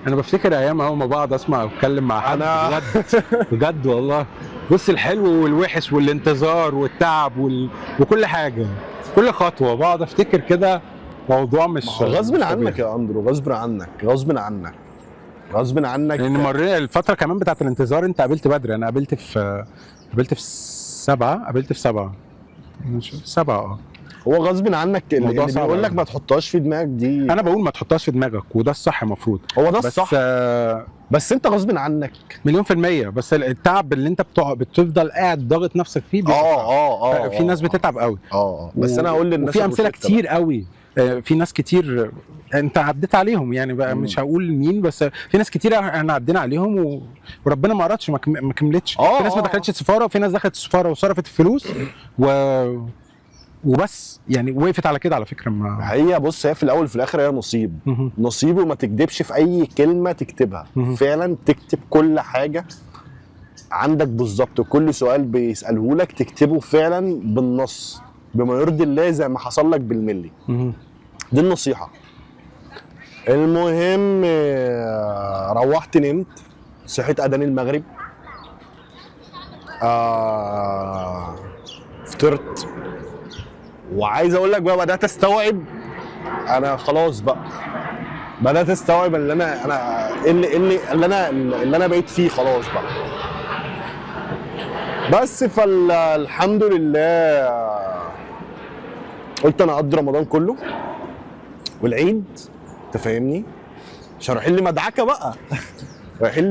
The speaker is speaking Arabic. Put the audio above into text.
انا بفتكر ايام اول ما بقعد اسمع واتكلم مع حد أنا بجد بجد والله. بص، الحلو والوحش والانتظار والتعب وكل حاجه، كل خطوه بقعد افتكر كده. موضوع مش غصب مش عنك طبيعي. يا اندرو، غصب عنك غصب عنك غصب عنك. لان الفتره كمان بتاعت الانتظار، انت قابلت بدري. انا قابلت في سبعه، قابلت في سبعه، مش سبعه هو غصب عنك موضوع اللي صعب بيقول لك أوي. ما تحطهاش في دماغك دي. انا بقول ما تحطهاش في دماغك، وده الصح المفروض. هو ده بس الصح، بس انت غصب عنك. مليون في المية. بس التعب اللي انت بتفضل قاعد ضاغط نفسك فيه بيبقى صعب. في ناس بتتعب قوي. بس انا هقول للناس وفي امثله الروشتة كتير قوي. في ناس كتير انت عديت عليهم يعني بقى، مش هقول مين، بس في ناس كتير احنا عدينا عليهم وربنا ما ارادش، ما كملتش. في ناس ما دخلتش السفاره، وفي ناس دخلت السفاره وصرفت الفلوس وبس يعني وقفت على كده على فكره. ما هي بص، هي في الاول وفي الاخر هي نصيب. نصيب، وما تكدبش في اي كلمه تكتبها. فعلا تكتب كل حاجه عندك بالظبط، وكل سؤال بيساله لك تكتبه فعلا بالنص بما يرضي الله، زي ما حصل لك بالملي. دي النصيحه. المهم روحت نمت، صحيت اذان المغرب، فطرت، وعايز اقول لك بقى بدات استوعب. انا خلاص بقى بدات استوعب اللي انا بقيت فيه خلاص بقى. بس فالحمد لله قلت انا اقضي رمضان كله والعيد، انت فاهمني، مش هروح لي مدعكه بقى رايحين